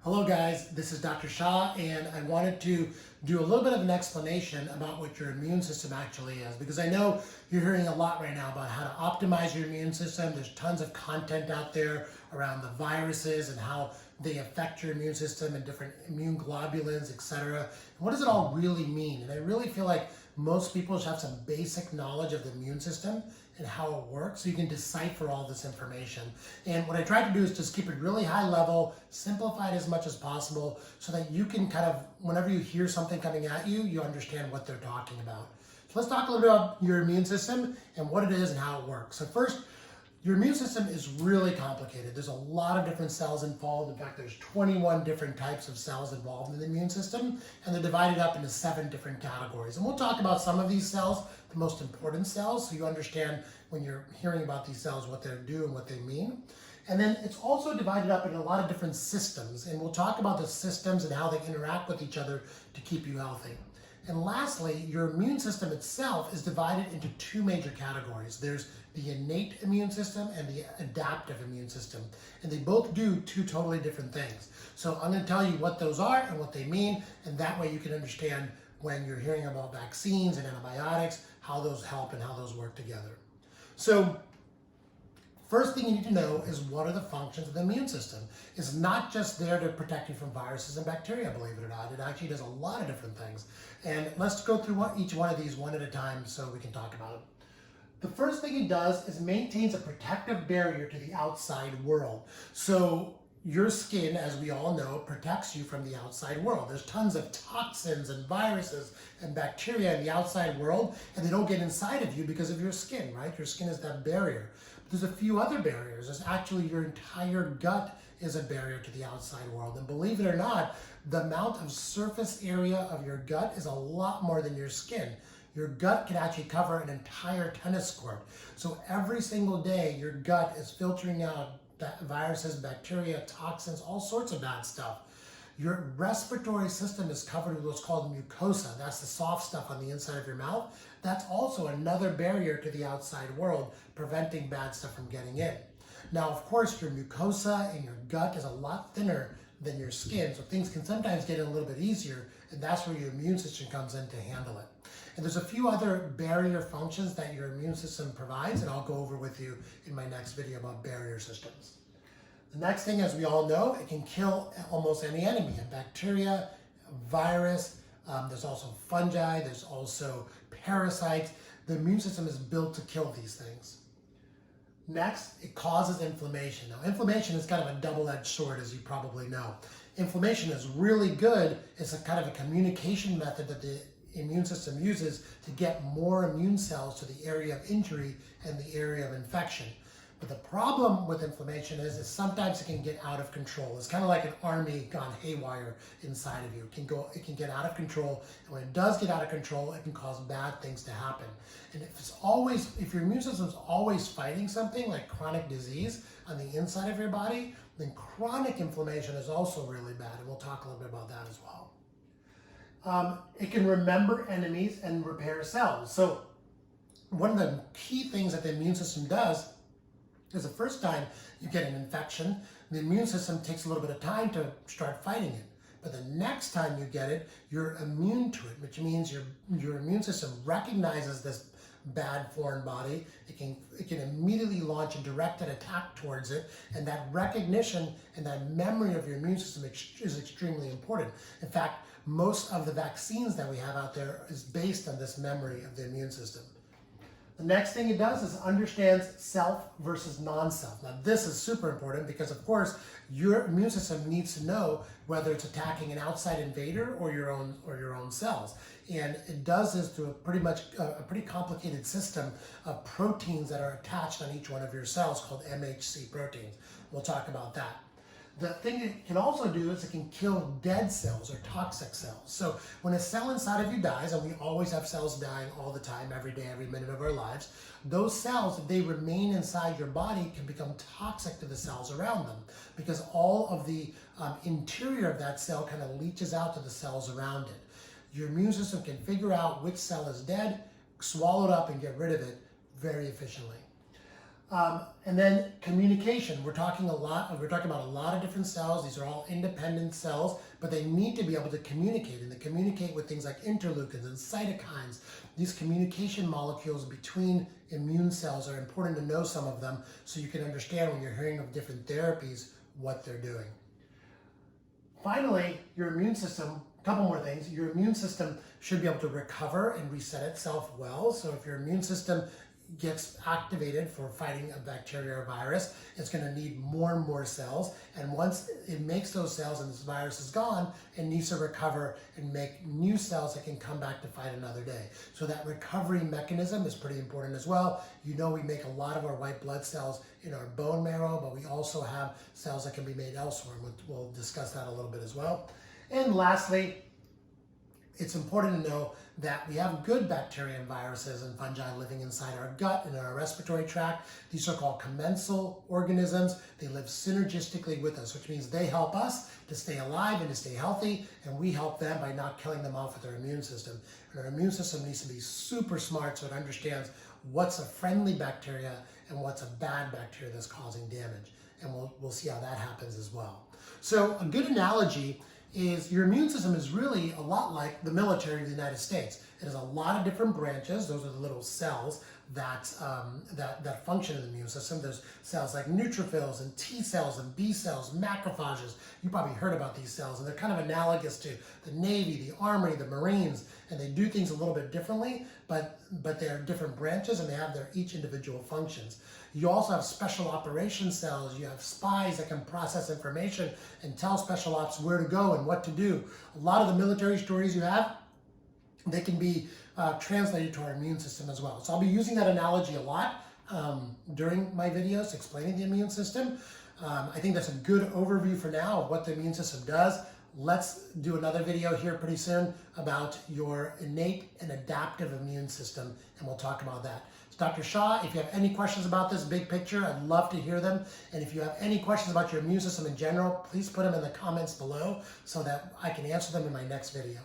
Hello guys, this is Dr. Shah, and I wanted to do a little bit of an explanation about what your immune system actually is, because I know you're hearing a lot right now about how to optimize your immune system. There's tons of content out there around the viruses and how they affect your immune system and different immune globulins, etc. And what does it all really mean? And I really feel like most people should have some basic knowledge of the immune system and how it works so you can decipher all this information. And what I try to do is just keep it really high level, simplify it as much as possible so that you can kind of, whenever you hear something coming at you, you understand what they're talking about. So let's talk a little bit about your immune system and what it is and how it works. So first, your immune system is really complicated. There's a lot of different cells involved. In fact, there's 21 different types of cells involved in the immune system, and they're divided up into 7 different categories. And we'll talk about some of these cells, the most important cells, so you understand when you're hearing about these cells what they do and what they mean. And then it's also divided up into a lot of different systems, and we'll talk about the systems and how they interact with each other to keep you healthy. And lastly, your immune system itself is divided into 2 major categories. There's the innate immune system and the adaptive immune system. And they both do 2 totally different things. So I'm going to tell you what those are and what they mean, and that way you can understand when you're hearing about vaccines and antibiotics, how those help and how those work together. So first thing you need to know is what are the functions of the immune system. It's not just there to protect you from viruses and bacteria, believe it or not. It actually does a lot of different things. And let's go through each one of these one at a time so we can talk about it. The first thing it does is maintains a protective barrier to the outside world. So your skin, as we all know, protects you from the outside world. There's tons of toxins and viruses and bacteria in the outside world, and they don't get inside of you because of your skin, right? Your skin is that barrier. But there's a few other barriers. There's actually your entire gut is a barrier to the outside world. And believe it or not, the amount of surface area of your gut is a lot more than your skin. Your gut can actually cover an entire tennis court. So every single day, your gut is filtering out viruses, bacteria, toxins, all sorts of bad stuff. Your respiratory system is covered with what's called mucosa. That's the soft stuff on the inside of your mouth. That's also another barrier to the outside world, preventing bad stuff from getting in. Now, of course, your mucosa in your gut is a lot thinner than your skin, so things can sometimes get in a little bit easier, and that's where your immune system comes in to handle it. And there's a few other barrier functions that your immune system provides, and I'll go over with you in my next video about barrier systems. The next thing, as we all know, it can kill almost any enemy, a bacteria, a virus, there's also fungi, there's also parasites. The immune system is built to kill these things. Next, it causes inflammation. Now, inflammation is kind of a double-edged sword, as you probably know. Inflammation is really good. It's a kind of a communication method that the immune system uses to get more immune cells to the area of injury and the area of infection. But the problem with inflammation is sometimes it can get out of control. It's kind of like an army gone haywire inside of you. It can get out of control, and when it does get out of control, it can cause bad things to happen. And if your immune system is always fighting something like chronic disease on the inside of your body, then chronic inflammation is also really bad, and we'll talk a little bit about that as well. It can remember enemies and repair cells. So one of the key things that the immune system does is the first time you get an infection, the immune system takes a little bit of time to start fighting it. But the next time you get it, you're immune to it, which means your immune system recognizes this bad foreign body. It can immediately launch a directed attack towards it, and that recognition and that memory of your immune system is extremely important. In fact, most of the vaccines that we have out there is based on this memory of the immune system. The next thing it does is understands self versus non-self. Now this is super important because, of course, your immune system needs to know whether it's attacking an outside invader or your own cells. And it does this through a pretty complicated system of proteins that are attached on each one of your cells called MHC proteins. We'll talk about that. The thing it can also do is it can kill dead cells or toxic cells. So when a cell inside of you dies, and we always have cells dying all the time, every day, every minute of our lives, those cells, if they remain inside your body, can become toxic to the cells around them because all of the interior of that cell kind of leaches out to the cells around it. Your immune system can figure out which cell is dead, swallow it up, and get rid of it very efficiently. And then communication. We're talking about a lot of different cells. These are all independent cells, but they need to be able to communicate, and they communicate with things like interleukins and cytokines. These communication molecules between immune cells are important to know some of them so you can understand when you're hearing of different therapies what they're doing. Finally, your immune system, a couple more things. Your immune system should be able to recover and reset itself well. So if your immune system gets activated for fighting a bacteria or virus, it's going to need more and more cells. And once it makes those cells and this virus is gone, it needs to recover and make new cells that can come back to fight another day. So that recovery mechanism is pretty important as well. You know, we make a lot of our white blood cells in our bone marrow, but we also have cells that can be made elsewhere. We'll discuss that a little bit as well. And lastly, it's important to know that we have good bacteria and viruses and fungi living inside our gut and in our respiratory tract. These are called commensal organisms. They live synergistically with us, which means they help us to stay alive and to stay healthy, and we help them by not killing them off with our immune system. And our immune system needs to be super smart so it understands what's a friendly bacteria and what's a bad bacteria that's causing damage. And we'll see how that happens as well. So a good analogy is your immune system is really a lot like the military of the United States. It has a lot of different branches. Those are the little cells that function in the immune system. There's cells like neutrophils and T cells and B cells, macrophages. You probably heard about these cells, and they're kind of analogous to the Navy, the Army, the Marines, and they do things a little bit differently, but they're different branches and they have their each individual functions. You also have special operations cells. You have spies that can process information and tell special ops where to go and what to do. A lot of the military stories you have, they can be translated to our immune system as well. So I'll be using that analogy a lot during my videos explaining the immune system. I think that's a good overview for now of what the immune system does. Let's do another video here pretty soon about your innate and adaptive immune system, and we'll talk about that. It's Dr. Shah. If you have any questions about this big picture, I'd love to hear them. And if you have any questions about your immune system in general, please put them in the comments below so that I can answer them in my next video.